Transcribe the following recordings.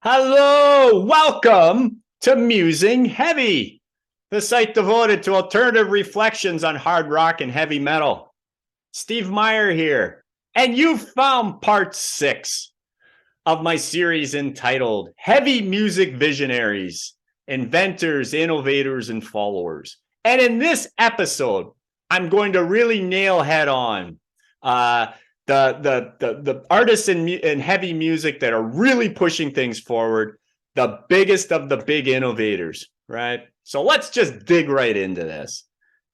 Hello, welcome to Musing Heavy, the site devoted to alternative reflections on hard rock and heavy metal. Steve Meyer here, and you've found part 6 of my series entitled Heavy Music Visionaries, Inventors, Innovators, and Followers. And in this episode, I'm going to really nail head on the artists in heavy music that are really pushing things forward, the biggest of the big innovators, right? So let's just dig right into this.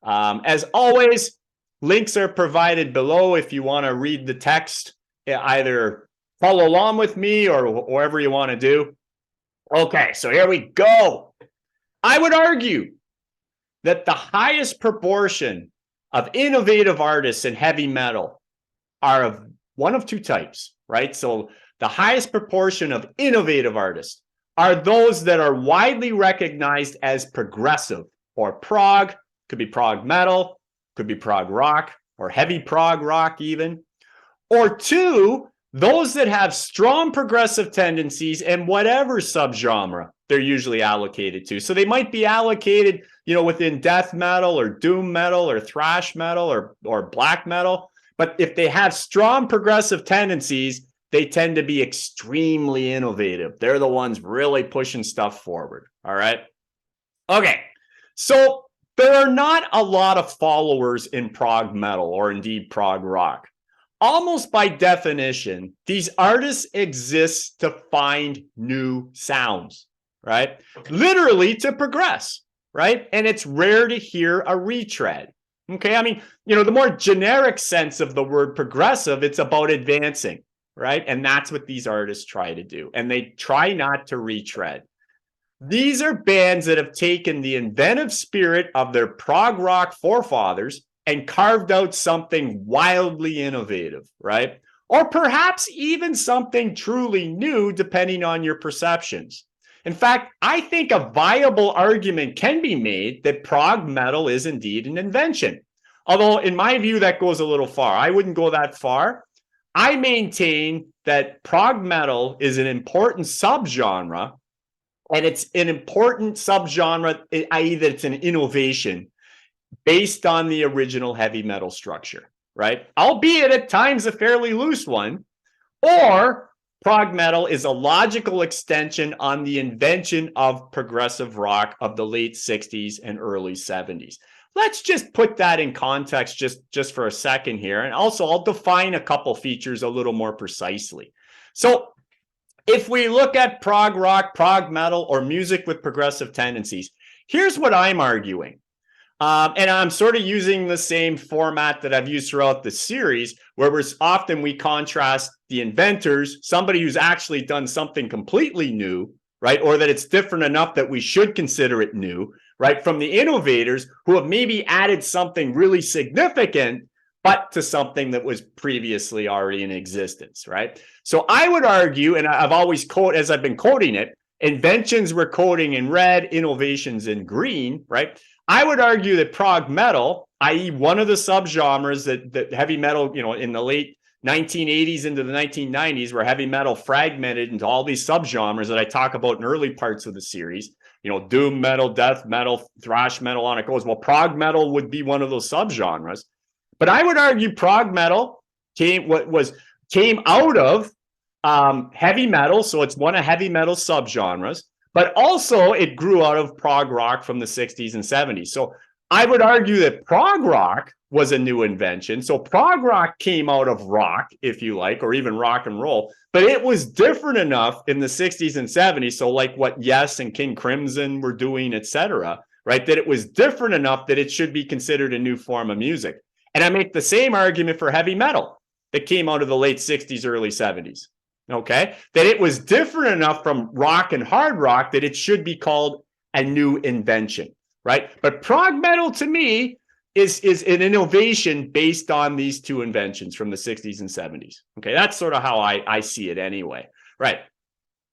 As always, links are provided below if you want to read the text, either follow along with me or whatever you want to do. Okay, so here we go. I would argue that the highest proportion of innovative artists in heavy metal are of one of two types, right? So the highest proportion of innovative artists are those that are widely recognized as progressive or prog, could be prog metal, could be prog rock, or heavy prog rock even. Or two, those that have strong progressive tendencies in whatever subgenre they're usually allocated to. So they might be allocated, within death metal or doom metal or thrash metal or black metal. But if they have strong progressive tendencies, they tend to be extremely innovative. They're the ones really pushing stuff forward. All right. Okay. So there are not a lot of followers in prog metal or indeed prog rock. Almost by definition, these artists exist to find new sounds, right? Literally to progress, right? And it's rare to hear a retread. Okay, I mean, the more generic sense of the word progressive, it's about advancing, right? And that's what these artists try to do. And they try not to retread. These are bands that have taken the inventive spirit of their prog rock forefathers and carved out something wildly innovative, right? Or perhaps even something truly new, depending on your perceptions. In fact, I think a viable argument can be made that prog metal is indeed an invention. Although, in my view, that goes a little far. I wouldn't go that far. I maintain that prog metal is an important subgenre, and it's an important subgenre, i.e. that it's an innovation based on the original heavy metal structure, right? Albeit at times a fairly loose one, or prog metal is a logical extension on the invention of progressive rock of the late 60s and early 70s. Let's just put that in context just for a second here. And also, I'll define a couple features a little more precisely. So if we look at prog rock, prog metal, or music with progressive tendencies, here's what I'm arguing. And I'm sort of using the same format that I've used throughout the series, where we contrast the inventors, somebody who's actually done something completely new, right? Or that it's different enough that we should consider it new, right? From the innovators who have maybe added something really significant, but to something that was previously already in existence, right? So I would argue, and I've always as I've been quoting it, inventions we're quoting in red, innovations in green, right? I would argue that prog metal, i.e. one of the subgenres that heavy metal, in the late 1980s into the 1990s, where heavy metal fragmented into all these subgenres that I talk about in early parts of the series, doom metal, death metal, thrash metal, on it goes. Well, prog metal would be one of those subgenres. But I would argue prog metal came out of heavy metal, so it's one of heavy metal subgenres. But also it grew out of prog rock from the 60s and 70s. So I would argue that prog rock was a new invention. So prog rock came out of rock, if you like, or even rock and roll. But it was different enough in the 60s and 70s. So like what Yes and King Crimson were doing, etc., right? That it was different enough that it should be considered a new form of music. And I make the same argument for heavy metal that came out of the late 60s, early 70s. Okay, that it was different enough from rock and hard rock that it should be called a new invention, right? But prog metal to me is an innovation based on these two inventions from the 60s and 70s. Okay, that's sort of how I see it anyway, right?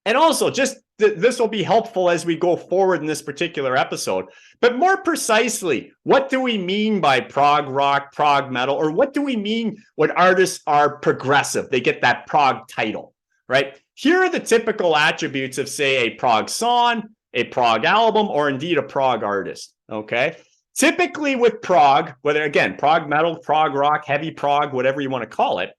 And also, just this will be helpful as we go forward in this particular episode. But more precisely, what do we mean by prog rock, prog metal, or what do we mean when artists are progressive? They get that prog title. right? Here are the typical attributes of, say, a prog song, a prog album, or indeed a prog artist, okay? Typically with prog, whether, again, prog metal, prog rock, heavy prog, whatever you want to call it,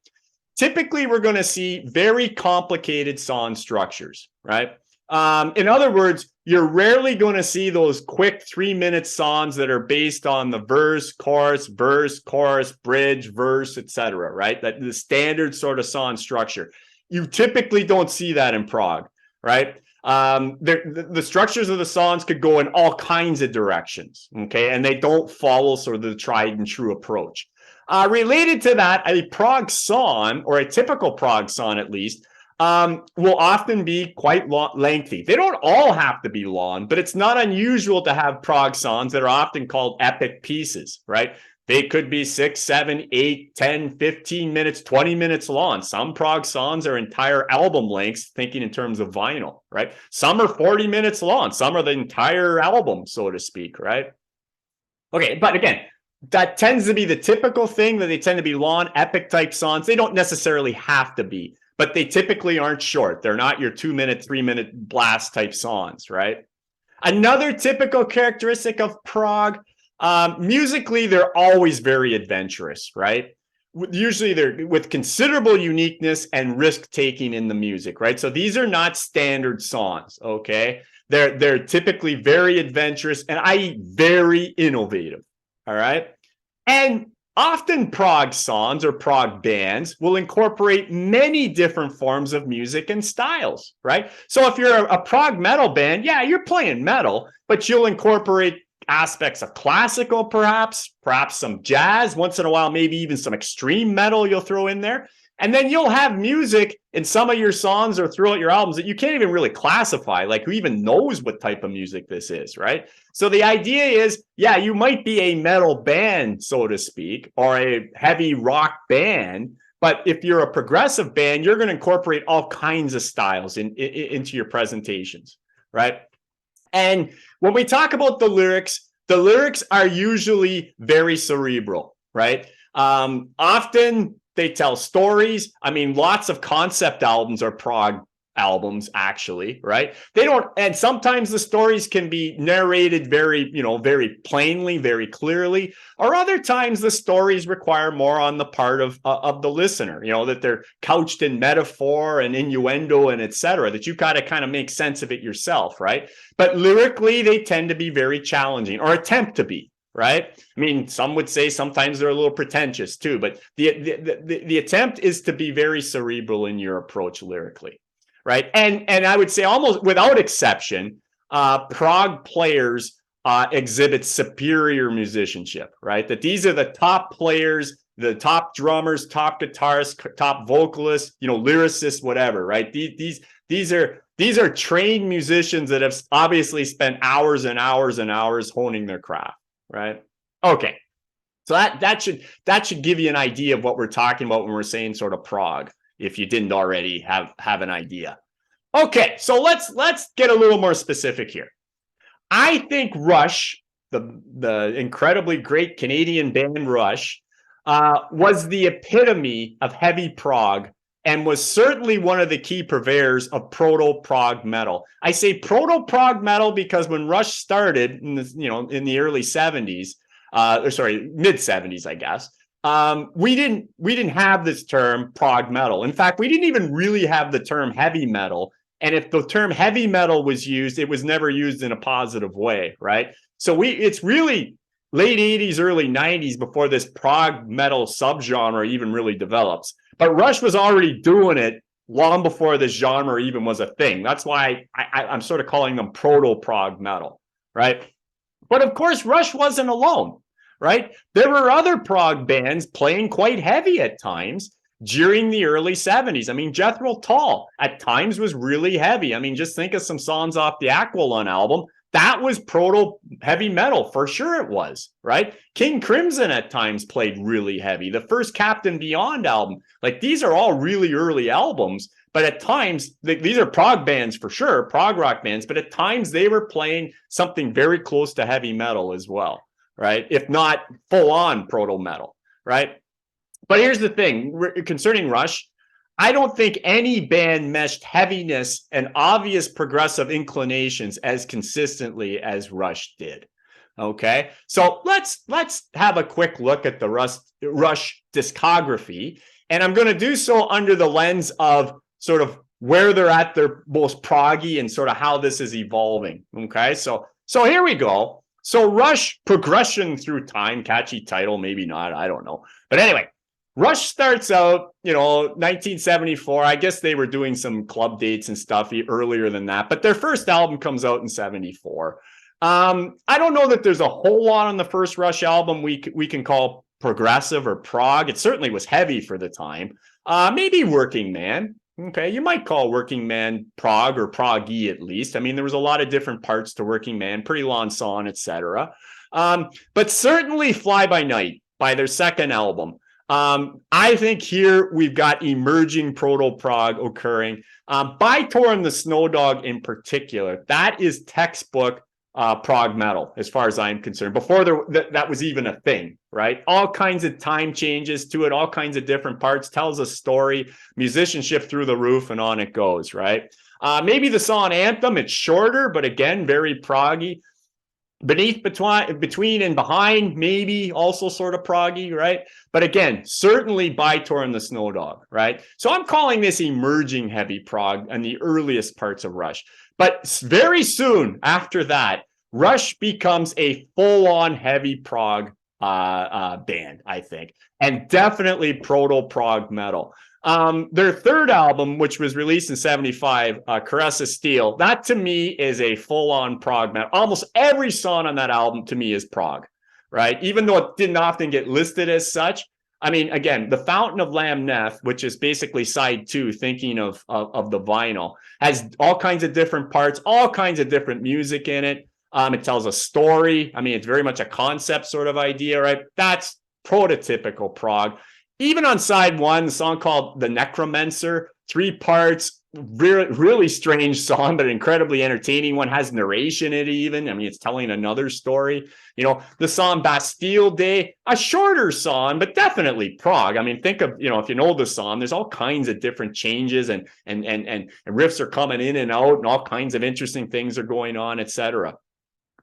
typically we're going to see very complicated song structures, right? In other words, you're rarely going to see those quick 3-minute songs that are based on the verse, chorus, bridge, verse, etc., right? That the standard sort of song structure. You typically don't see that in prog, right? The structures of the songs could go in all kinds of directions, okay? And they don't follow sort of the tried and true approach. Related to that, a prog song, or a typical prog song at least, will often be quite lengthy. They don't all have to be long, but it's not unusual to have prog songs that are often called epic pieces, right? They could be 6, 7, 8, 10, 15 minutes, 20 minutes long. Some prog songs are entire album lengths, thinking in terms of vinyl, right? Some are 40 minutes long. Some are the entire album, so to speak, right? Okay, but again, that tends to be the typical thing, that they tend to be long, epic type songs. They don't necessarily have to be, but they typically aren't short. They're not your 2-minute, 3-minute blast type songs, right? Another typical characteristic of prog, musically, they're always very adventurous, right? Usually they're with considerable uniqueness and risk taking in the music, right? So these are not standard songs, okay? They're typically very adventurous and i.e. very innovative, all right? And often prog songs or prog bands will incorporate many different forms of music and styles, right? So if you're a prog metal band, yeah, you're playing metal, but you'll incorporate aspects of classical, perhaps some jazz, once in a while, maybe even some extreme metal you'll throw in there. And then you'll have music in some of your songs or throughout your albums that you can't even really classify, like who even knows what type of music this is, right? So the idea is, yeah, you might be a metal band, so to speak, or a heavy rock band, but if you're a progressive band, you're going to incorporate all kinds of styles into your presentations, right? And when we talk about the lyrics are usually very cerebral, right? Often they tell stories. I mean, lots of concept albums are prog albums, actually, right? They don't, and sometimes the stories can be narrated very, very plainly, very clearly, or other times the stories require more on the part of the listener, that they're couched in metaphor and innuendo and etc., that you gotta kind of make sense of it yourself, right? But lyrically, they tend to be very challenging, or attempt to be, right? I mean, some would say sometimes they're a little pretentious too, but the attempt is to be very cerebral in your approach lyrically, right? And I would say almost without exception, prog players exhibit superior musicianship, right? That these are the top players, the top drummers, top guitarists, top vocalists, lyricists, whatever, right? These are trained musicians that have obviously spent hours and hours and hours honing their craft, right? Okay, so that should give you an idea of what we're talking about when we're saying sort of prog, if you didn't already have an idea. Okay, so let's get a little more specific here. I think Rush, the incredibly great Canadian band Rush, was the epitome of heavy prog and was certainly one of the key purveyors of proto-prog metal. I say proto-prog metal because when Rush started in the early 70s, mid 70s, I guess, we didn't have this term prog metal. In fact, we didn't even really have the term heavy metal. And if the term heavy metal was used, it was never used in a positive way, right? So it's really late 80s, early 90s before this prog metal subgenre even really develops. But Rush was already doing it long before this genre even was a thing. That's why I'm sort of calling them proto-prog metal, right? But of course, Rush wasn't alone, right? There were other prog bands playing quite heavy at times during the early 70s. I mean, Jethro Tull at times was really heavy. I mean, just think of some songs off the Aqualung album. That was proto heavy metal, for sure it was, right? King Crimson at times played really heavy. The first Captain Beyond album, like these are all really early albums, but at times, these are prog bands for sure, prog rock bands, but at times they were playing something very close to heavy metal as well, right? If not full on proto metal, right? But here's the thing concerning Rush. I don't think any band meshed heaviness and obvious progressive inclinations as consistently as Rush did. Okay, so let's have a quick look at the Rush discography, and I'm going to do so under the lens of sort of where they're at their most proggy and sort of how this is evolving. Okay, so here we go. So Rush progression through time, catchy title, maybe not, I don't know, but anyway. Rush starts out, 1974. I guess they were doing some club dates and stuff earlier than that, but their first album comes out in 74. I don't know that there's a whole lot on the first Rush album we can call progressive or prog. It certainly was heavy for the time. Maybe Working Man. Okay, you might call Working Man prog or proggy at least. I mean, there was a lot of different parts to Working Man, Pretty Long Song, etc. But certainly Fly By Night by their second album. I think here we've got emerging proto-prog occurring. By Tor and the Snow Dog in particular, that is textbook prog metal as far as I'm concerned. Before that was even a thing, right? All kinds of time changes to it, all kinds of different parts, tells a story, musicianship through the roof, and on it goes, right? Maybe the song Anthem, it's shorter, but again, very proggy. Beneath, between and behind, maybe also sort of proggy, right? But again, certainly By Tor and the Snow Dog, right? So I'm calling this emerging heavy prog and the earliest parts of Rush. But very soon after that, Rush becomes a full-on heavy prog band, I think, and definitely proto-prog metal. Their third album, which was released in 75, Caress of Steel, that to me is a full-on prog metal. Almost every song on that album to me is prog, right? Even though it didn't often get listed as such. I mean, again, The Fountain of Lamneth, which is basically side 2, thinking of the vinyl, has all kinds of different parts, all kinds of different music in it. It tells a story. I mean, it's very much a concept sort of idea, right? That's prototypical prog. Even on side 1, the song called The Necromancer, 3 parts, really strange song, but incredibly entertaining one, has narration in it even. I mean, it's telling another story. The song Bastille Day, a shorter song, but definitely prog. I mean, think of, if you know the song, there's all kinds of different changes and riffs are coming in and out and all kinds of interesting things are going on, etc.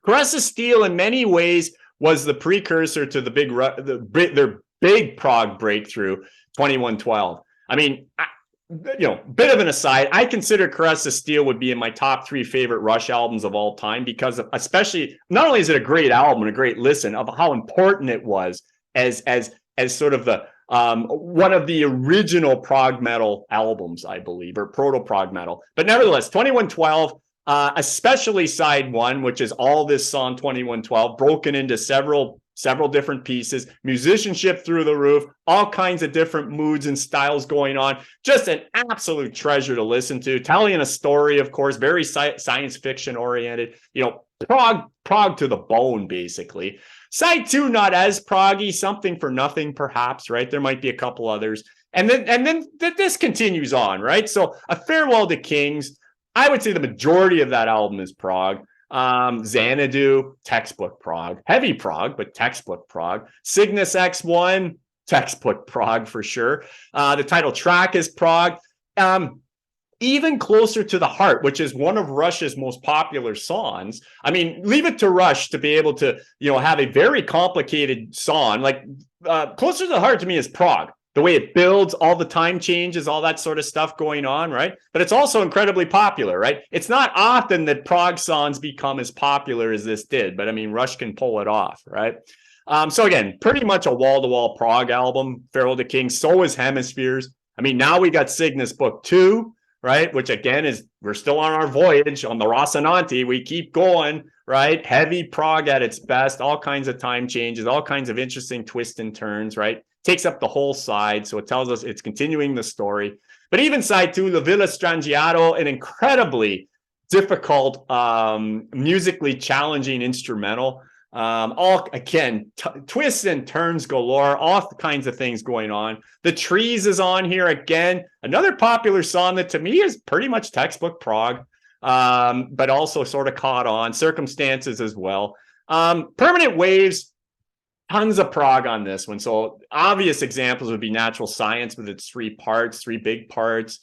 Caress of Steel in many ways was the precursor to their big prog breakthrough, 2112. I mean, bit of an aside, I consider Caress of Steel would be in my top 3 favorite Rush albums of all time because of, especially, not only is it a great album and a great listen, of how important it was as sort of the one of the original prog metal albums, I believe, or proto-prog metal. But nevertheless, 2112, especially side 1, which is all this song 2112, broken into several different pieces, musicianship through the roof, all kinds of different moods and styles going on. Just an absolute treasure to listen to. Telling a story, of course, very science fiction oriented. Prog to the bone, basically. Side 2, not as proggy, Something for Nothing, perhaps, right? There might be a couple others. And then this continues on, right? So A Farewell to Kings, I would say the majority of that album is prog. Xanadu, textbook prog. Heavy prog, but textbook prog. Cygnus X1, textbook prog for sure. The title track is prog. Even Closer to the Heart, which is one of Rush's most popular songs. I mean, leave it to Rush to be able to, have a very complicated song. Like Closer to the Heart to me is prog. The way it builds, all the time changes, all that sort of stuff going on, right? But it's also incredibly popular, right? It's not often that prog songs become as popular as this did, but I mean, Rush can pull it off, right? So again, pretty much a wall-to-wall prog album, Farewell to Kings. So is Hemispheres. I mean, now we got Cygnus Book 2, right? Which again we're still on our voyage on the Rocinante. We keep going, right? Heavy prog at its best, all kinds of time changes, all kinds of interesting twists and turns, right? Takes up the whole side, so it tells us it's continuing the story. But even side 2, La Villa Strangiato, an incredibly difficult, musically challenging instrumental. All, again, twists and turns galore, all kinds of things going on. The Trees is on here again. Another popular song that to me is pretty much textbook prog, but also sort of caught on. Circumstances as well. Permanent Waves, Tons of prog on this one. So obvious examples would be Natural Science with its three big parts.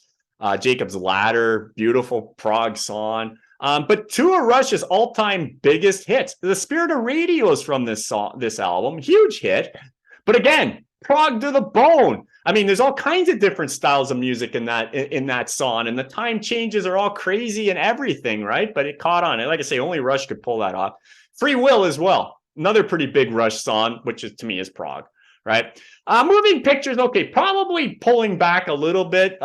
Jacob's Ladder, beautiful prog song. But two of Rush's all-time biggest hits, The Spirit of Radio is from this album, huge hit. But again, prog to the bone. I mean, there's all kinds of different styles of music in that song, and the time changes are all crazy and everything, right? But it caught on. And like I say, only Rush could pull that off. Free Will as well. Another pretty big Rush song, which is to me is prog, right? Moving Pictures, okay, probably pulling back a little bit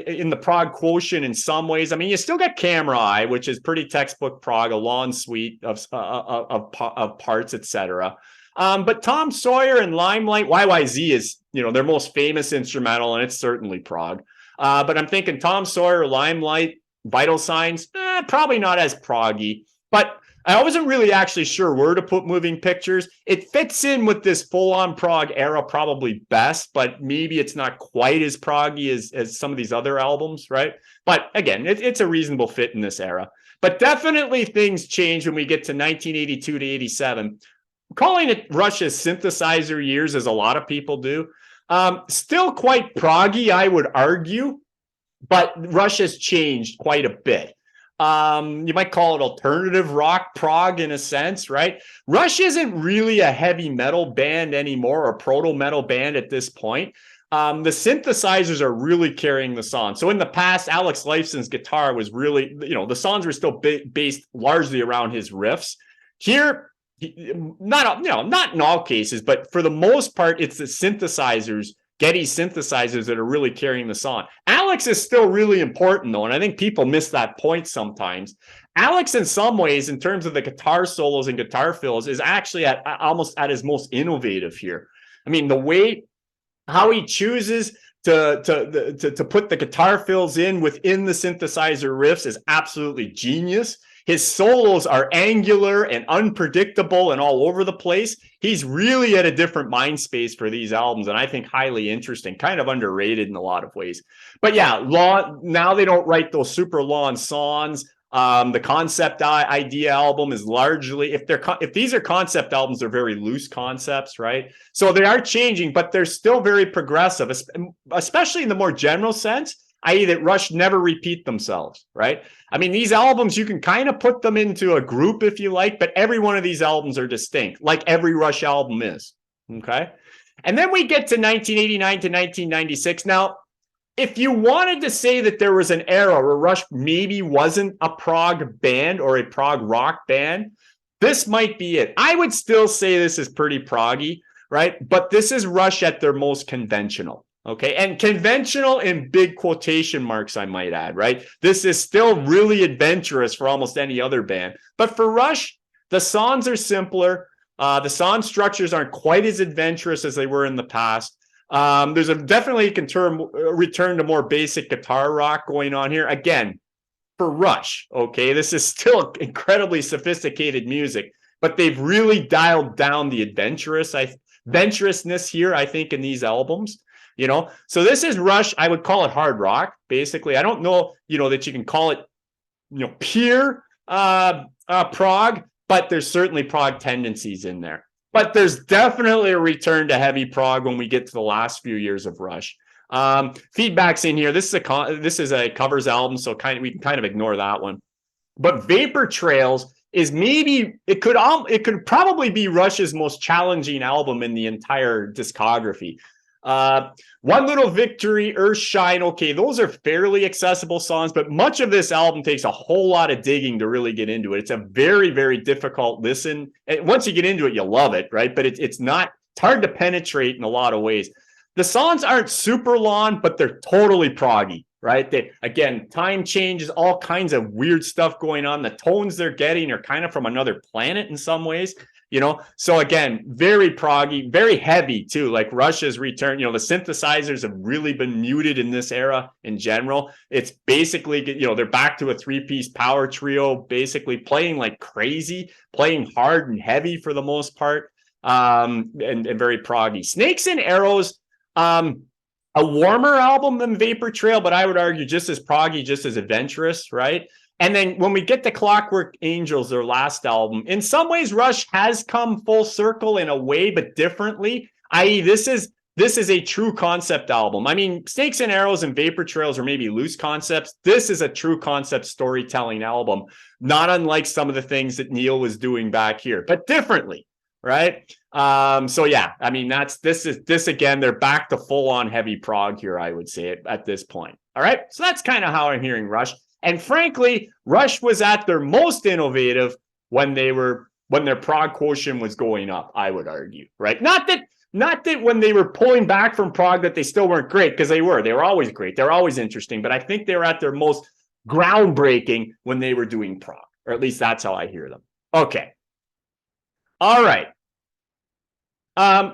in the prog quotient in some ways. I mean, you still got Camera Eye, which is pretty textbook prog, a long suite of parts, etc. But Tom Sawyer and Limelight, YYZ is, their most famous instrumental, and it's certainly prog. But I'm thinking Tom Sawyer, Limelight, Vital Signs, probably not as proggy, but I wasn't really actually sure where to put Moving Pictures. It fits in with this full-on prog era probably best, but maybe it's not quite as proggy as some of these other albums, right? But again, it's a reasonable fit in this era. But definitely things change when we get to 1982 to 87. Calling it Rush's synthesizer years, as a lot of people do. Still quite proggy, I would argue, but Rush has changed quite a bit. You might call it alternative rock prog in a sense, right? Rush isn't really a heavy metal band anymore, or proto metal band at this point. The synthesizers are really carrying the song. So in the past, Alex Lifeson's guitar was really, the songs were still based largely around his riffs. Here, not in all cases, but for the most part, it's the synthesizers, Getty synthesizers, that are really carrying the song. Alex is still really important, though, and I think people miss that point sometimes. Alex, in some ways, in terms of the guitar solos and guitar fills, is actually almost at his most innovative here. I mean, the way how he chooses to put the guitar fills within the synthesizer riffs is absolutely genius. His solos are angular and unpredictable and all over the place. He's really at a different mind space for these albums, and I think highly interesting, kind of underrated in a lot of ways. But yeah, now they don't write those super long songs. The concept idea album is largely, if these are concept albums, they're very loose concepts, right? So they are changing, but they're still very progressive, especially in the more general sense, i.e. that Rush never repeat themselves, right? I mean, these albums, you can kind of put them into a group if you like, but every one of these albums are distinct, like every Rush album is, okay? And then we get to 1989 to 1996. Now, if you wanted to say that there was an era where Rush maybe wasn't a prog band or a prog rock band, this might be it. I would still say this is pretty proggy, right? But this is Rush at their most conventional. Okay, and conventional in big quotation marks, I might add, right? This is still really adventurous for almost any other band. But for Rush, the songs are simpler. The song structures aren't quite as adventurous as they were in the past. There's definitely a return to more basic guitar rock going on here. Again, for Rush, okay, this is still incredibly sophisticated music, but they've really dialed down the adventurousness here, I think, in these albums. So this is Rush. I would call it hard rock, basically. I don't know, that you can call it, pure prog, but there's certainly prog tendencies in there. But there's definitely a return to heavy prog when we get to the last few years of Rush. Feedback's in here. This is a covers album, so we can kind of ignore that one. But Vapor Trails is it could probably be Rush's most challenging album in the entire discography. One Little Victory, Earthshine, okay, those are fairly accessible songs, but much of this album takes a whole lot of digging to really get into it. It's a very, very difficult listen. And once you get into it, you love it, right? But it's hard to penetrate in a lot of ways. The songs aren't super long, but they're totally proggy, right? Again, time changes, all kinds of weird stuff going on. The tones they're getting are kind of from another planet in some ways. So again, very proggy, very heavy too, like Rush's return. The synthesizers have really been muted in this era in general. It's basically, they're back to a three-piece power trio, basically playing like crazy, playing hard and heavy for the most part, and very proggy. Snakes and Arrows, a warmer album than Vapor Trail, but I would argue just as proggy, just as adventurous, right? And then when we get to Clockwork Angels, their last album, in some ways, Rush has come full circle in a way, but differently. I.e., this is a true concept album. I mean, Snakes and Arrows and Vapor Trails are maybe loose concepts. This is a true concept storytelling album, not unlike some of the things that Neil was doing back here, but differently, right? So yeah, I mean, this again, they're back to full on heavy prog here, I would say at this point. All right, so that's kind of how I'm hearing Rush. And frankly, Rush was at their most innovative when their prog quotient was going up, I would argue, right? Not that when they were pulling back from prog that they still weren't great, because they were always great. They're always interesting, but I think they were at their most groundbreaking when they were doing prog, or at least that's how I hear them. Okay. All right.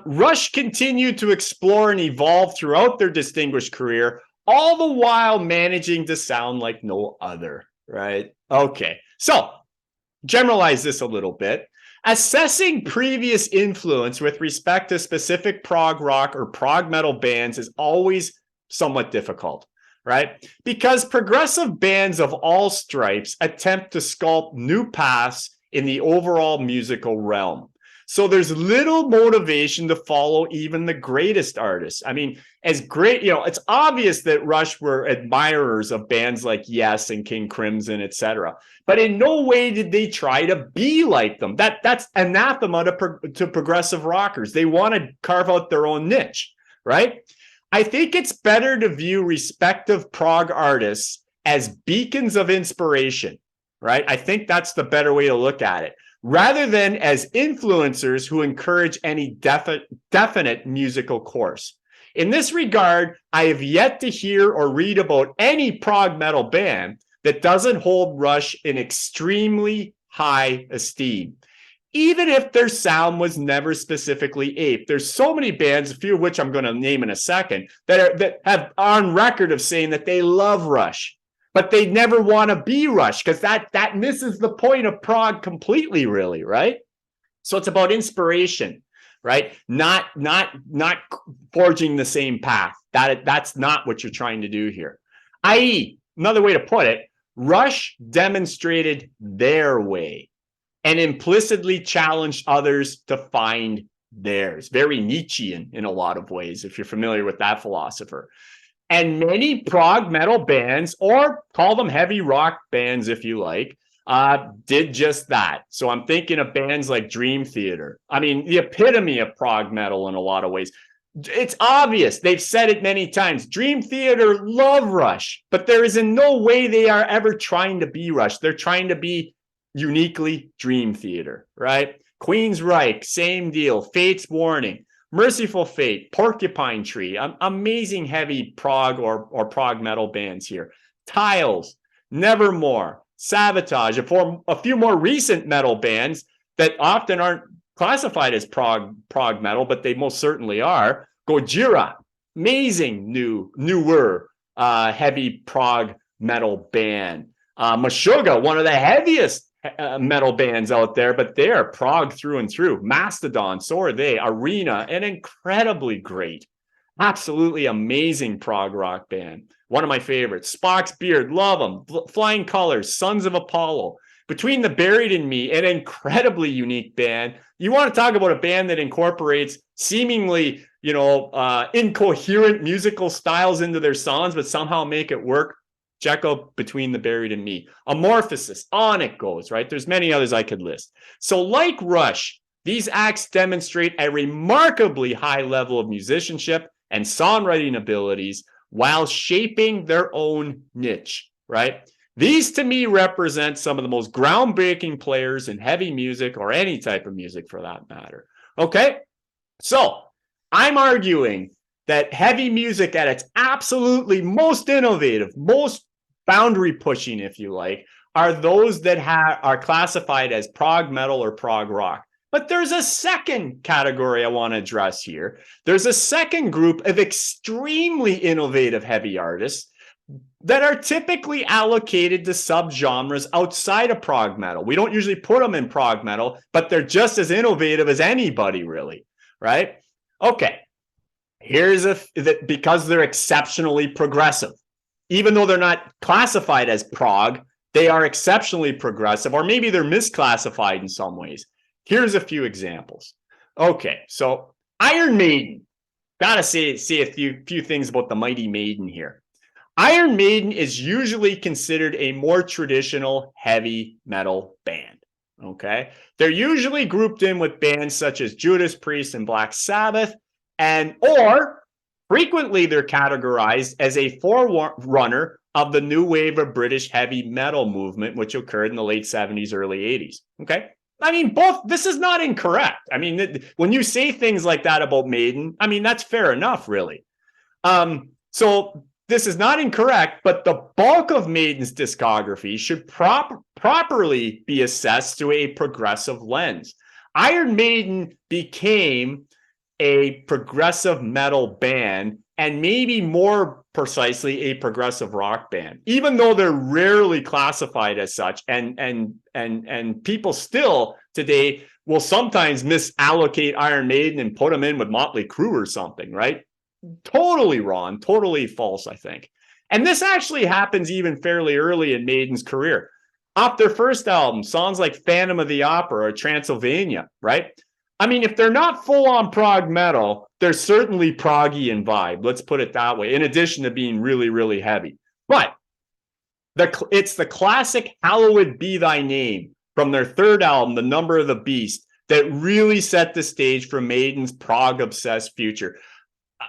Rush continued to explore and evolve throughout their distinguished career, all the while managing to sound like no other, right? Okay, so generalize this a little bit. Assessing previous influence with respect to specific prog rock or prog metal bands is always somewhat difficult, right? Because progressive bands of all stripes attempt to sculpt new paths in the overall musical realm. So there's little motivation to follow even the greatest artists. I mean, as great, it's obvious that Rush were admirers of bands like Yes and King Crimson, etc. But in no way did they try to be like them. That's anathema to progressive rockers. They want to carve out their own niche, right? I think it's better to view respective prog artists as beacons of inspiration, right? I think that's the better way to look at it, rather than as influencers who encourage any definite musical course. In this regard, I have yet to hear or read about any prog metal band that doesn't hold Rush in extremely high esteem, even if their sound was never specifically aped. There's so many bands, a few of which I'm going to name in a second, that have on record of saying that they love Rush, but they never want to be Rush, because that misses the point of prog completely, really, right? So it's about inspiration, right? Not forging the same path. That's not what you're trying to do here. I.e., another way to put it, Rush demonstrated their way and implicitly challenged others to find theirs. Very Nietzschean in a lot of ways, if you're familiar with that philosopher. And many prog metal bands, or call them heavy rock bands if you like, did just that. So I'm thinking of bands like Dream Theater. I mean, the epitome of prog metal in a lot of ways. It's obvious. They've said it many times. Dream Theater love Rush, but there is in no way they are ever trying to be Rush. They're trying to be uniquely Dream Theater, right? Queensryche, same deal. Fate's Warning. Merciful Fate, Porcupine Tree, amazing heavy prog or prog metal bands here. Tiles, Nevermore, Sabotage, a few more recent metal bands that often aren't classified as prog metal, but they most certainly are. Gojira, amazing newer heavy prog metal band. Meshuggah, one of the heaviest metal bands out there, but they're prog through and through. Mastodon, so are they. Arena, an incredibly great, absolutely amazing prog rock band. One of my favorites. Spock's Beard, love them. Flying Colors, Sons of Apollo. Between the Buried and Me, an incredibly unique band. You want to talk about a band that incorporates seemingly, incoherent musical styles into their songs, but somehow make it work. Check out Between the Buried and Me. Amorphosis, on it goes, right? There's many others I could list. So like Rush, these acts demonstrate a remarkably high level of musicianship and songwriting abilities while shaping their own niche, right? These to me represent some of the most groundbreaking players in heavy music, or any type of music for that matter. Okay, so I'm arguing that heavy music at its absolutely most innovative, most boundary pushing, if you like, are those that are classified as prog metal or prog rock. But there's a second category I want to address here. There's a second group of extremely innovative heavy artists that are typically allocated to subgenres outside of prog metal. We don't usually put them in prog metal, but they're just as innovative as anybody, really, right? Okay, because they're exceptionally progressive. Even though they're not classified as prog, they are exceptionally progressive, or maybe they're misclassified in some ways. Here's a few examples. Okay, so Iron Maiden. Gotta say a few things about the mighty Maiden here. Iron Maiden is usually considered a more traditional heavy metal band. Okay, they're usually grouped in with bands such as Judas Priest and Black Sabbath, or frequently they're categorized as a forerunner of the new wave of British heavy metal movement, which occurred in the late 70s, early 80s. Okay, I mean, this is not incorrect. I mean, when you say things like that about Maiden, I mean, that's fair enough, really. So this is not incorrect, but the bulk of Maiden's discography should properly be assessed through a progressive lens. Iron Maiden became a progressive metal band, and maybe more precisely a progressive rock band, even though they're rarely classified as such, and people still today will sometimes misallocate Iron Maiden and put them in with Motley Crue or something, right? Totally wrong, totally false, I think. And this actually happens even fairly early in Maiden's career. Off their first album, songs like Phantom of the Opera or Transylvania, right? I mean, if they're not full-on prog metal, they're certainly proggy in vibe. Let's put it that way, in addition to being really, really heavy. But it's the classic Hallowed Be Thy Name from their third album, The Number of the Beast, that really set the stage for Maiden's prog-obsessed future.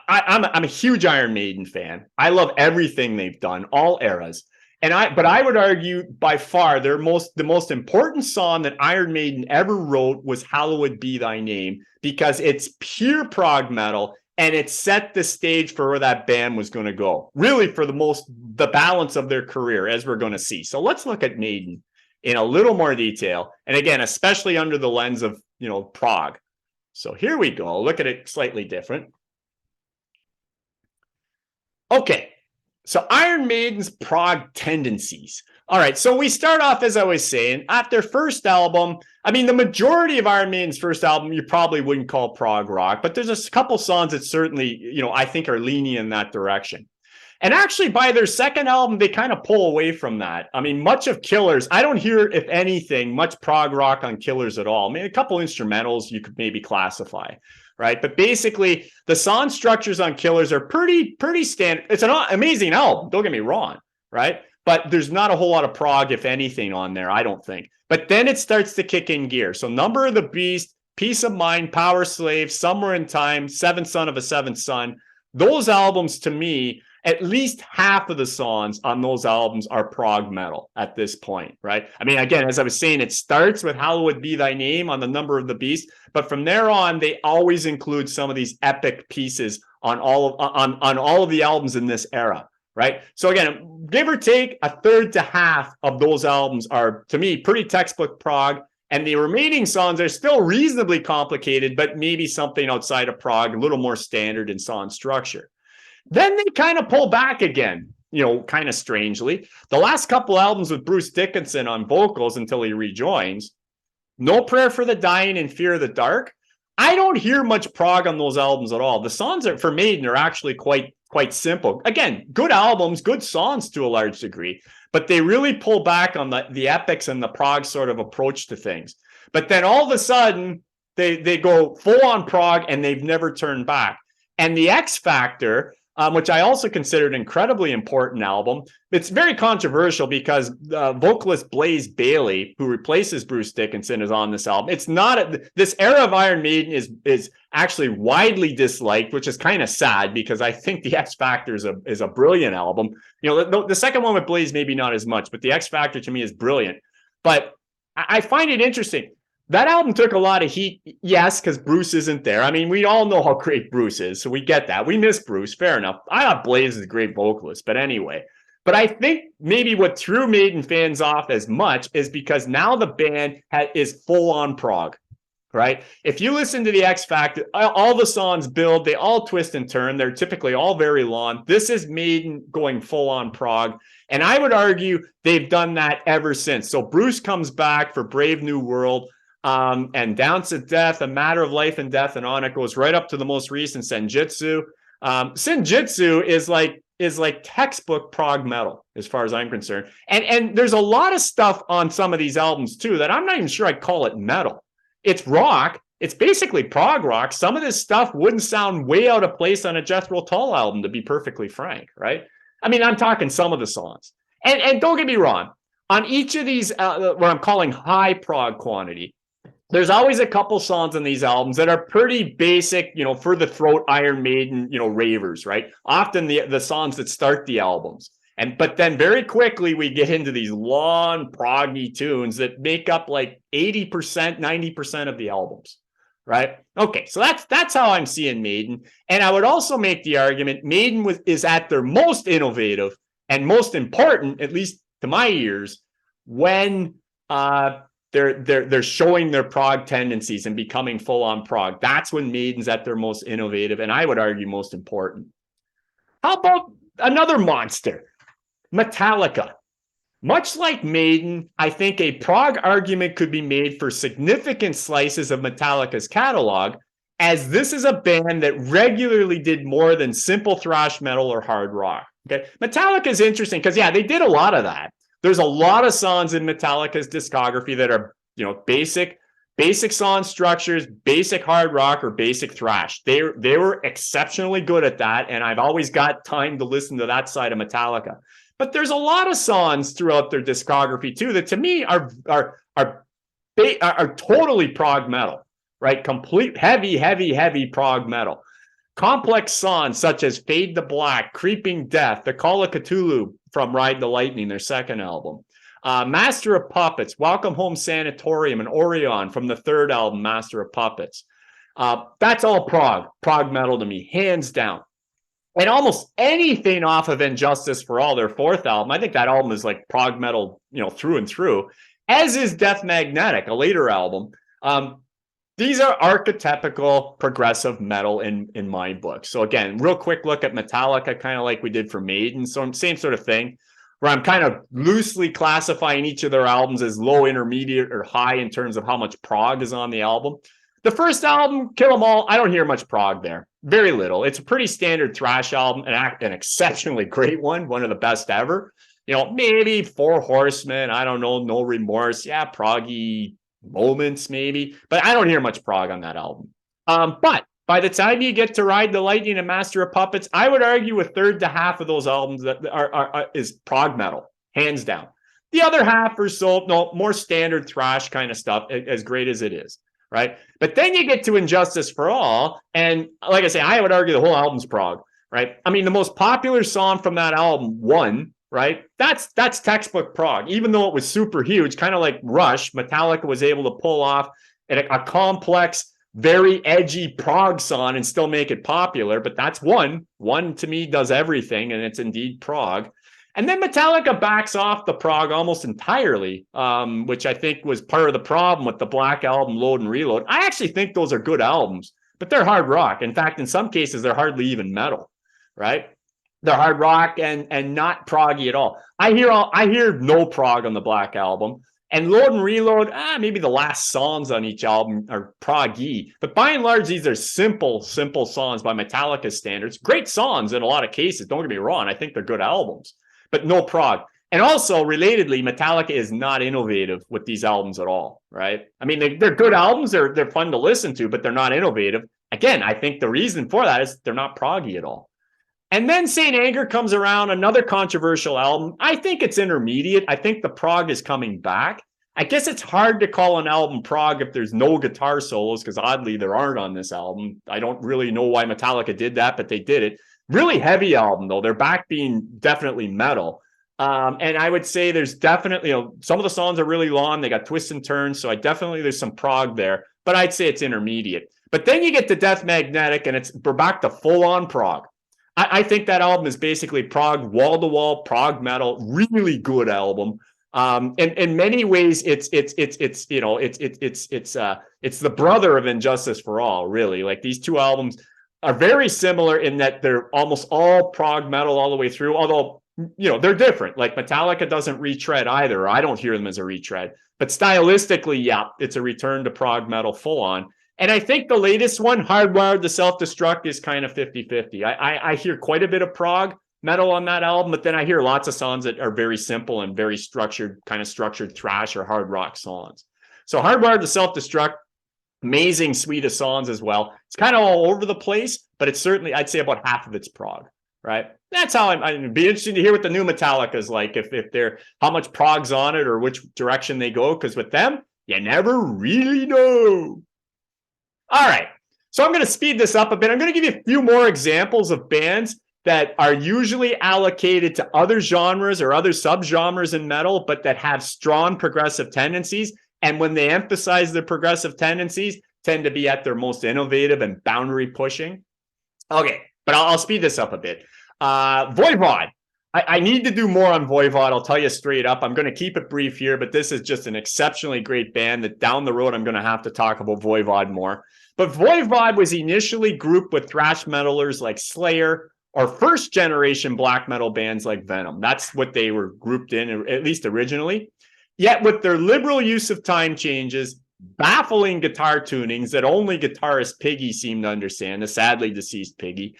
I'm a huge Iron Maiden fan. I love everything they've done, all eras. But I would argue by far the most important song that Iron Maiden ever wrote was Hallowed Be Thy Name, because it's pure prog metal and it set the stage for where that band was going to go. Really, for the balance of their career, as we're going to see. So let's look at Maiden in a little more detail, and again, especially under the lens of prog. So here we go. Look at it slightly different. Okay, so Iron Maiden's prog tendencies. All right, so we start off, as I was saying, at their first album. I mean, the majority of Iron Maiden's first album you probably wouldn't call prog rock, but there's a couple songs that certainly, I think are leaning in that direction. And actually, by their second album, they kind of pull away from that. I mean, much of Killers, I don't hear, if anything, much prog rock on Killers at all. I mean, a couple instrumentals you could maybe classify. Right, but basically the song structures on Killers are pretty standard. It's an amazing album, don't get me wrong, right? But there's not a whole lot of prog, if anything, on there, I don't think. But then it starts to kick in gear. So Number of the Beast, Peace of Mind, Power Slave, Somewhere in Time, Seventh Son of a Seventh Son. Those albums, to me, at least half of the songs on those albums are prog metal at this point, right? I mean, again, as I was saying, it starts with Hallowed Be Thy Name on The Number of the Beast, but from there on, they always include some of these epic pieces on all of the albums in this era, right? So again, give or take, a third to half of those albums are, to me, pretty textbook prog, and the remaining songs are still reasonably complicated, but maybe something outside of prog, a little more standard in song structure. Then they kind of pull back again, kind of strangely. The last couple albums with Bruce Dickinson on vocals until he rejoins, No Prayer for the Dying and Fear of the Dark, I don't hear much prog on those albums at all. The songs for Maiden are actually quite simple. Again, good albums, good songs to a large degree, but they really pull back on the epics and the prog sort of approach to things. But then all of a sudden, they go full on prog and they've never turned back. And the X Factor, which I also consider an incredibly important album. It's very controversial because vocalist Blaze Bayley, who replaces Bruce Dickinson, is on this album. It's not this era of Iron Maiden is actually widely disliked, which is kind of sad because I think the X Factor is a brilliant album. The second one with Blaze maybe not as much, but the X Factor to me is brilliant. But I find it interesting. That album took a lot of heat, yes, because Bruce isn't there. I mean, we all know how great Bruce is, so we get that. We miss Bruce, fair enough. I thought Blaze is a great vocalist, but anyway. But I think maybe what threw Maiden fans off as much is because now the band is full-on prog, right? If you listen to the X Factor, all the songs build, they all twist and turn. They're typically all very long. This is Maiden going full-on prog. And I would argue they've done that ever since. So Bruce comes back for Brave New World. And Down to Death, A Matter of Life and Death, and on it goes right up to the most recent Senjutsu. Senjutsu is like is like textbook prog metal as far as I'm concerned. And there's a lot of stuff on some of these albums too that I'm not even sure I'd call it metal. It's rock. It's basically prog rock. Some of this stuff wouldn't sound way out of place on a Jethro Tull album, to be perfectly frank, right? I mean, I'm talking some of the songs. And don't get me wrong, on each of these, what I'm calling high prog quantity, there's always a couple songs on these albums that are pretty basic, you know, for the throat, Iron Maiden, you know, ravers, right? Often the songs that start the albums. But then very quickly we get into these long proggy tunes that make up like 80%, 90% of the albums, right? Okay, so that's how I'm seeing Maiden. And I would also make the argument Maiden is at their most innovative and most important, at least to my ears, when they're showing their prog tendencies and becoming full-on prog. That's when Maiden's at their most innovative, and I would argue most important. How about another monster, Metallica? Much like Maiden, I think a prog argument could be made for significant slices of Metallica's catalog, as this is a band that regularly did more than simple thrash metal or hard rock. Okay, Metallica is interesting because, yeah, they did a lot of that. There's a lot of songs in Metallica's discography that are, you know, basic song structures, basic hard rock or basic thrash. They were exceptionally good at that, and I've always got time to listen to that side of Metallica. But there's a lot of songs throughout their discography too that to me are totally prog metal, right? Complete heavy prog metal. Complex songs such as Fade to Black, Creeping Death, The Call of Cthulhu from Ride the Lightning, their second album. Master of Puppets, Welcome Home Sanatorium, and Orion from the third album, Master of Puppets. That's all prog metal to me, hands down. And almost anything off of Injustice for All, their fourth album, I think that album is like prog metal, you know, through and through, as is Death Magnetic, a later album. These are archetypical progressive metal in my book. So again, real quick look at Metallica, kind of like we did for Maiden. So same sort of thing, where I'm kind of loosely classifying each of their albums as low, intermediate, or high in terms of how much prog is on the album. The first album, Kill 'Em All, I don't hear much prog there. Very little. It's a pretty standard thrash album, an exceptionally great one of the best ever. You know, maybe Four Horsemen, I don't know, No Remorse. Yeah, proggy moments maybe, but I don't hear much prog on that album. But by the time you get to Ride the Lightning and Master of Puppets, I would argue a third to half of those albums that is prog metal, hands down. The other half or so, no, more standard thrash kind of stuff, as great as it is, right? But then you get to Injustice for All, and like I say, I would argue the whole album's prog, right? I mean, the most popular song from that album, One, right? That's textbook prog. Even though it was super huge, kind of like Rush, Metallica was able to pull off a complex, very edgy prog song and still make it popular. But that's One. One to me does everything, and it's indeed prog. And then Metallica backs off the prog almost entirely, which I think was part of the problem with the Black Album, Load and Reload. I actually think those are good albums, but they're hard rock. In fact, in some cases, they're hardly even metal, right? They're hard rock and not proggy at all. I hear no prog on the Black Album, and Load and Reload. Maybe the last songs on each album are proggy, but by and large, these are simple songs by Metallica standards. Great songs in a lot of cases. Don't get me wrong. I think they're good albums, but no prog. And also, relatedly, Metallica is not innovative with these albums at all, right? I mean, they're good albums. They're fun to listen to, but they're not innovative. Again, I think the reason for that is they're not proggy at all. And then Saint Anger comes around, another controversial album. I think it's intermediate. I think the prog is coming back. I guess it's hard to call an album prog if there's no guitar solos, because oddly there aren't on this album. I don't really know why Metallica did that, but they did it. Really heavy album, though. They're back being definitely metal. And I would say there's definitely, some of the songs are really long. They got twists and turns. So there's some prog there, but I'd say it's intermediate. But then you get to Death Magnetic, and we're back to full-on prog. I think that album is basically prog, wall-to-wall prog metal, really good album. In many ways, it's the brother of Injustice for All, really. Like, these two albums are very similar in that they're almost all prog metal all the way through, although, they're different. Like, Metallica doesn't retread either. I don't hear them as a retread, but stylistically, yeah, it's a return to prog metal full on. And I think the latest one, Hardwired to Self-Destruct, is kind of 50-50. I hear quite a bit of prog, metal on that album, but then I hear lots of songs that are very simple and very structured, kind of structured thrash or hard rock songs. So Hardwired to Self-Destruct, amazing suite of songs as well. It's kind of all over the place, but it's certainly, I'd say about half of it's prog, right? That's how I'd be interested to hear what the new Metallica is like, if they're, how much prog's on it or which direction they go, because with them, you never really know. All right, so I'm going to speed this up a bit. I'm going to give you a few more examples of bands that are usually allocated to other genres or other subgenres in metal, but that have strong progressive tendencies. And when they emphasize their progressive tendencies, tend to be at their most innovative and boundary pushing. Okay, but I'll speed this up a bit. Voivod. I need to do more on Voivod. I'll tell you straight up. I'm going to keep it brief here, but this is just an exceptionally great band that down the road, I'm going to have to talk about Voivod more. But Voivod was initially grouped with thrash metalers like Slayer or first generation black metal bands like Venom. That's what they were grouped in, at least originally. Yet with their liberal use of time changes, baffling guitar tunings that only guitarist Piggy seemed to understand, the sadly deceased Piggy,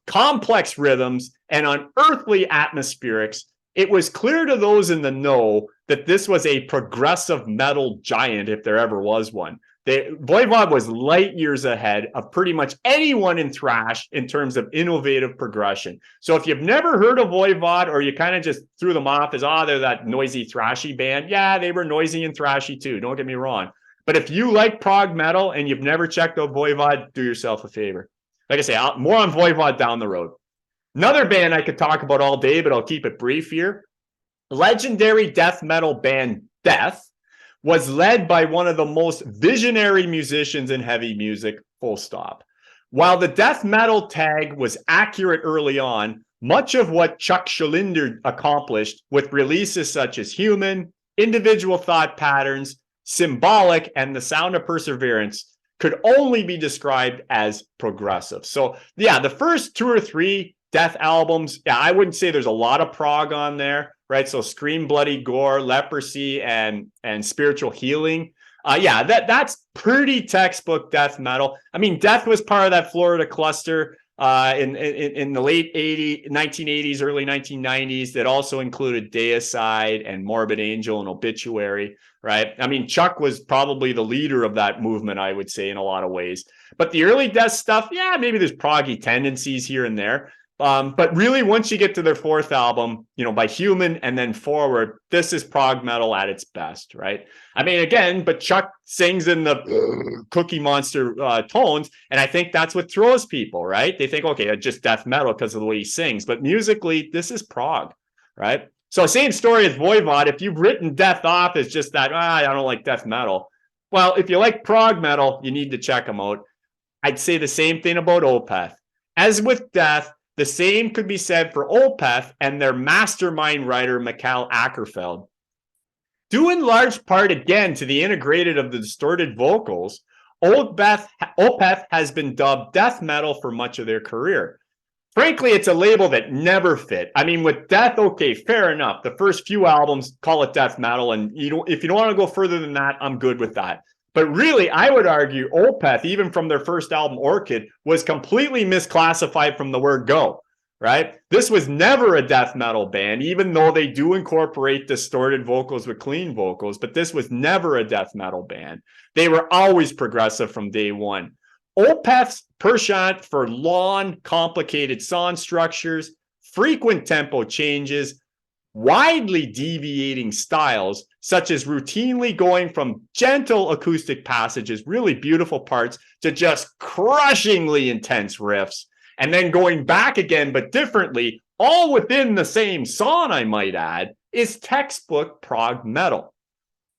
complex rhythms, and unearthly atmospherics, it was clear to those in the know that this was a progressive metal giant, if there ever was one. Voivod was light years ahead of pretty much anyone in thrash in terms of innovative progression. So if you've never heard of Voivod, or you kind of just threw them off as, they're that noisy, thrashy band. Yeah, they were noisy and thrashy too. Don't get me wrong. But if you like prog metal and you've never checked out Voivod, do yourself a favor. Like I say, more on Voivod down the road. Another band I could talk about all day, but I'll keep it brief here. Legendary death metal band Death was led by one of the most visionary musicians in heavy music, full stop. While the death metal tag was accurate early on, much of what Chuck Schuldiner accomplished with releases such as Human, Individual Thought Patterns, Symbolic, and The Sound of Perseverance could only be described as progressive. So yeah, the first 2 or 3 Death albums, yeah, I wouldn't say there's a lot of prog on there, right? So Scream Bloody Gore, Leprosy, and Spiritual Healing. Yeah, that's pretty textbook death metal. I mean, Death was part of that Florida cluster in the late 1980s, early 1990s that also included Deicide and Morbid Angel and Obituary, right? I mean, Chuck was probably the leader of that movement, I would say, in a lot of ways. But the early Death stuff, yeah, maybe there's proggy tendencies here and there. But really, once you get to their 4th album, by Human and then forward, this is prog metal at its best, right? I mean, again, but Chuck sings in the Cookie Monster tones, and I think that's what throws people, right? They think, okay, it's just death metal because of the way he sings, but musically, this is prog, right? So same story as Voivod. If you've written Death off as just that, I don't like death metal. Well, if you like prog metal, you need to check them out. I'd say the same thing about Opeth. As with Death, the same could be said for Opeth and their mastermind writer, Mikael Åkerfeldt. Due in large part, again, to the integrated of the distorted vocals, Opeth has been dubbed death metal for much of their career. Frankly, it's a label that never fit. I mean, with Death, okay, fair enough. The first few albums, call it death metal, and if you don't want to go further than that, I'm good with that. But really, I would argue Opeth, even from their first album, Orchid, was completely misclassified from the word go, right? This was never a death metal band, even though they do incorporate distorted vocals with clean vocals, but this was never a death metal band. They were always progressive from day one. Opeth's penchant for long, complicated song structures, frequent tempo changes, widely deviating styles, such as routinely going from gentle acoustic passages, really beautiful parts, to just crushingly intense riffs, and then going back again, but differently, all within the same song, I might add, is textbook prog metal.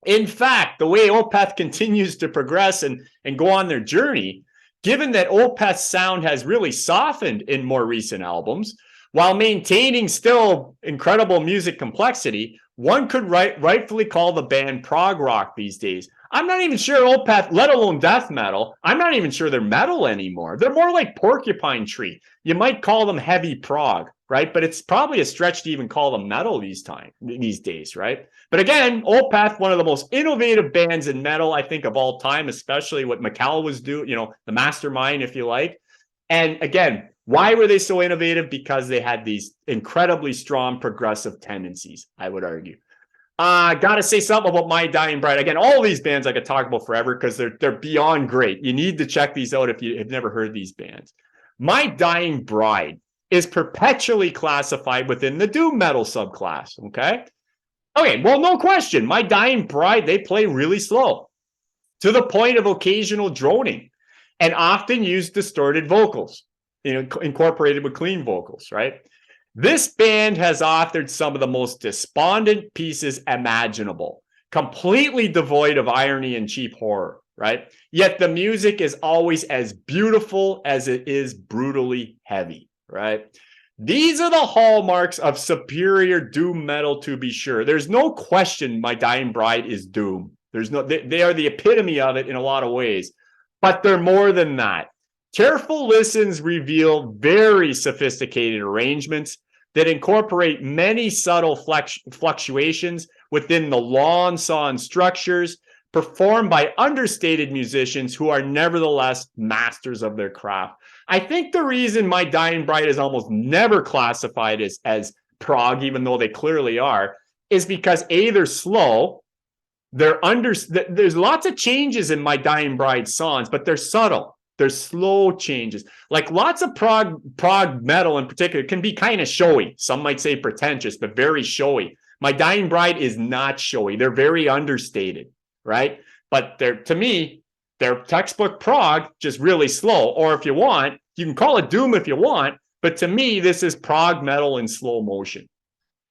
In fact, the way Opeth continues to progress and go on their journey, given that Opeth's sound has really softened in more recent albums, while maintaining still incredible music complexity, one could rightfully call the band prog rock these days. I'm not even sure Opeth, let alone death metal, I'm not even sure they're metal anymore. They're more like Porcupine Tree. You might call them heavy prog, right? But it's probably a stretch to even call them metal these days, right? But again, Opeth, one of the most innovative bands in metal, I think, of all time, especially what Mikael was doing, the mastermind, if you like. And again, Why were they so innovative? Because they had these incredibly strong progressive tendencies, I would argue. Gotta say something about My Dying Bride. Again, all these bands I could talk about forever because they're beyond great. You need to check these out if you have never heard these bands. My Dying Bride is perpetually classified within the doom metal subclass, okay? Okay, well, no question. My Dying Bride, they play really slow to the point of occasional droning and often use distorted vocals, incorporated with clean vocals, right? This band has authored some of the most despondent pieces imaginable, completely devoid of irony and cheap horror, right? Yet the music is always as beautiful as it is brutally heavy, right? These are the hallmarks of superior doom metal, to be sure. There's no question My Dying Bride is doom. They are the epitome of it in a lot of ways, but they're more than that. Careful listens reveal very sophisticated arrangements that incorporate many subtle fluctuations within the lawn song structures performed by understated musicians who are nevertheless masters of their craft. I think the reason My Dying Bride is almost never classified as prog, even though they clearly are, is because A, they're slow. There's lots of changes in My Dying Bride songs, but they're subtle. They're slow changes. Like lots of prog metal in particular can be kind of showy. Some might say pretentious, but very showy. My Dying Bride is not showy. They're very understated, right? But to me, they're textbook prog, just really slow. Or if you want, you can call it doom if you want. But to me, this is prog metal in slow motion.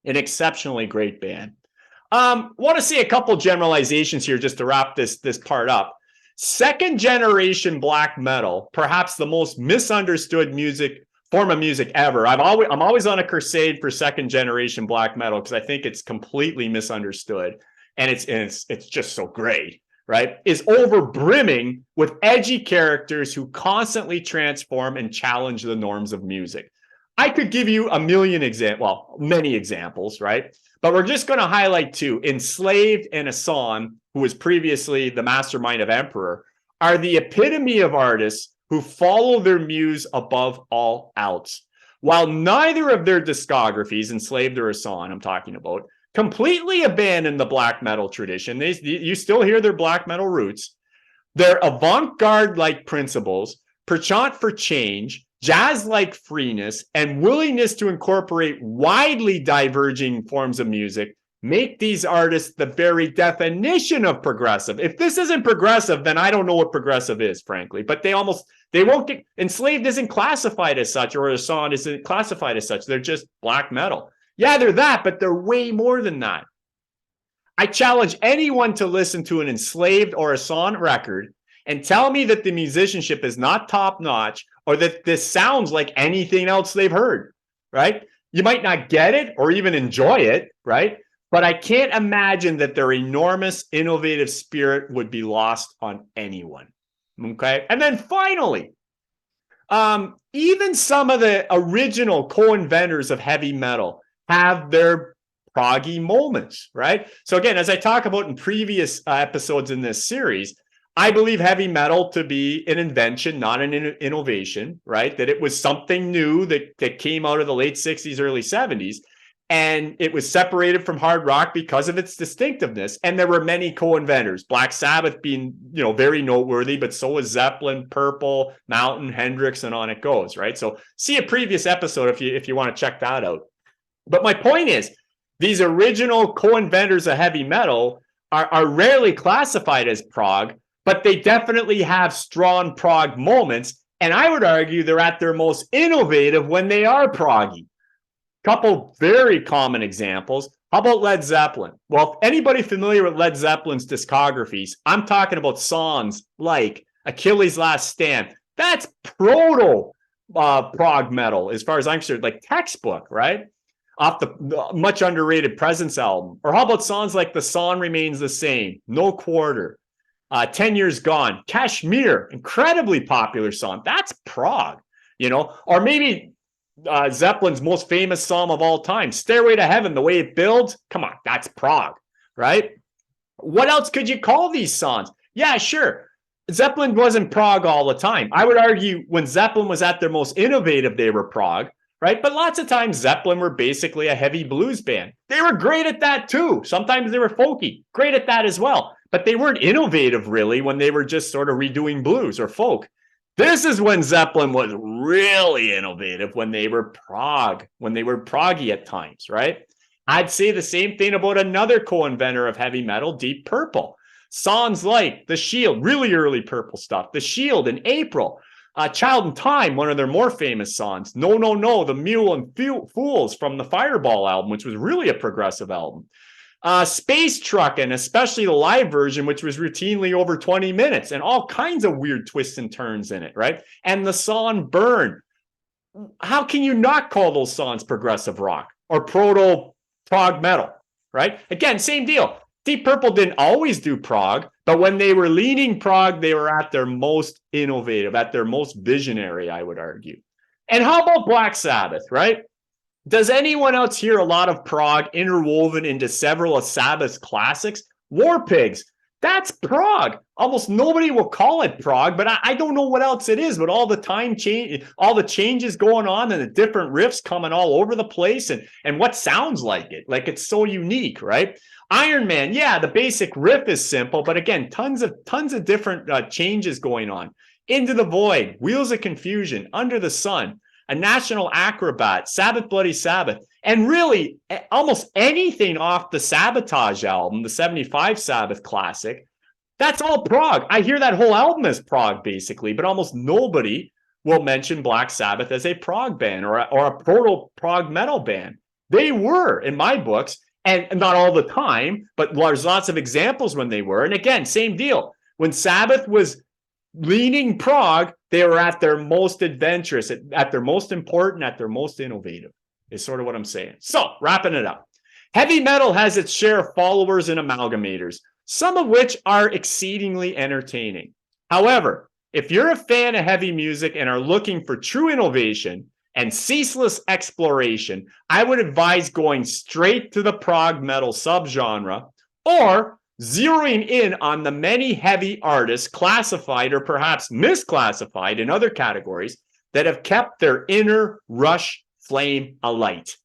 An exceptionally great band. Want to say a couple generalizations here just to wrap this part up. Second generation black metal, perhaps the most misunderstood form of music ever. I'm always on a crusade for second generation black metal because I think it's completely misunderstood and it's just so great, right? Is over brimming with edgy characters who constantly transform and challenge the norms of music. I could give you many examples, right? But we're just going to highlight two. Enslaved and Asan, who was previously the mastermind of Emperor, are the epitome of artists who follow their muse above all else. While neither of their discographies, Enslaved or Asan, I'm talking about, completely abandon the black metal tradition. You still hear their black metal roots. Their avant-garde-like principles, penchant for change, jazz-like freeness, and willingness to incorporate widely diverging forms of music make these artists the very definition of progressive. If this isn't progressive, then I don't know what progressive is, frankly. But they won't get, Enslaved isn't classified as such, or Asan isn't classified as such. They're just black metal. Yeah, they're that, but they're way more than that. I challenge anyone to listen to an Enslaved or Asan record and tell me that the musicianship is not top-notch or that this sounds like anything else they've heard, right? You might not get it or even enjoy it, right? But I can't imagine that their enormous innovative spirit would be lost on anyone, okay? And then finally, even some of the original co-inventors of heavy metal have their proggy moments, right? So again, as I talk about in previous episodes in this series, I believe heavy metal to be an invention, not an innovation, right? That it was something new that came out of the late 60s, early 70s, and it was separated from hard rock because of its distinctiveness. And there were many co-inventors, Black Sabbath being, very noteworthy, but so was Zeppelin, Purple, Mountain, Hendrix, and on it goes, right? So see a previous episode if you want to check that out. But my point is, these original co-inventors of heavy metal are rarely classified as prog, but they definitely have strong prog moments. And I would argue they're at their most innovative when they are proggy. Couple very common examples. How about Led Zeppelin? Well, if anybody familiar with Led Zeppelin's discographies, I'm talking about songs like Achilles' Last Stand. That's proto prog metal, as far as I'm concerned, like textbook, right? Off the much underrated Presence album. Or how about songs like The Song Remains the Same, No Quarter, 10 Years Gone, Kashmir, incredibly popular song. That's prog, or maybe Zeppelin's most famous song of all time, Stairway to Heaven, the way it builds. Come on, that's prog, right? What else could you call these songs? Yeah, sure. Zeppelin wasn't prog all the time. I would argue when Zeppelin was at their most innovative, they were prog, right? But lots of times Zeppelin were basically a heavy blues band. They were great at that too. Sometimes they were folky, great at that as well. But they weren't innovative really when they were just sort of redoing blues or folk. This is when Zeppelin was really innovative, when they were prog, when they were proggy at times, right? I'd say the same thing about another co-inventor of heavy metal, Deep Purple. Songs like The Shield, really early Purple stuff. The Shield in April. Child in Time, one of their more famous songs. No, No, No, The Mule and Fools from the Fireball album, which was really a progressive album. Space Truck, and especially the live version, which was routinely over 20 minutes and all kinds of weird twists and turns in it, right? And the song Burn. How can you not call those songs progressive rock or proto-prog metal, right? Again, same deal. Deep Purple didn't always do prog, but when they were leaning prog, they were at their most innovative, at their most visionary, I would argue. And how about Black Sabbath, right? Does anyone else hear a lot of prog interwoven into several of Sabbath's classics? War Pigs, that's prog. Almost nobody will call it prog, but I don't know what else it is. But all the time change, all the changes going on, and the different riffs coming all over the place, and what sounds like it, like it's so unique, right? Iron Man, yeah, the basic riff is simple, but again, tons of different changes going on. Into the Void, Wheels of Confusion, Under the Sun, A National Acrobat, Sabbath Bloody Sabbath, and really almost anything off the Sabotage album, the 75 Sabbath classic, that's all prog. I hear that whole album as prog basically, but almost nobody will mention Black Sabbath as a prog band or a proto-prog metal band. They were, in my books, and not all the time, but there's lots of examples when they were. And again, same deal. When Sabbath was leaning prog, they were at their most adventurous, at their most important, at their most innovative, is sort of what I'm saying. So, wrapping it up. Heavy metal has its share of followers and amalgamators, some of which are exceedingly entertaining. However, if you're a fan of heavy music and are looking for true innovation and ceaseless exploration, I would advise going straight to the prog metal subgenre or zeroing in on the many heavy artists classified or perhaps misclassified in other categories that have kept their inner Rush flame alight.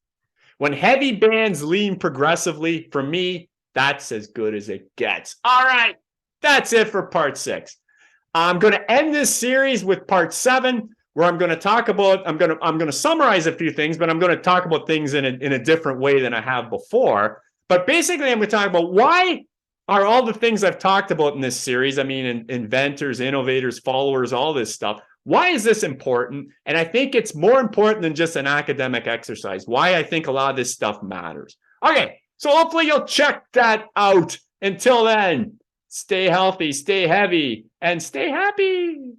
When heavy bands lean progressively, for me, that's as good as it gets. All right, that's it for part 6. I'm going to end this series with part 7, where I'm going to talk about, I'm going to summarize a few things, but I'm going to talk about things in a different way than I have before. But basically, I'm going to talk about why are all the things I've talked about in this series, I mean, inventors, innovators, followers, all this stuff, why is this important? And I think it's more important than just an academic exercise, why I think a lot of this stuff matters. Okay, so hopefully you'll check that out. Until then, stay healthy, stay heavy, and stay happy.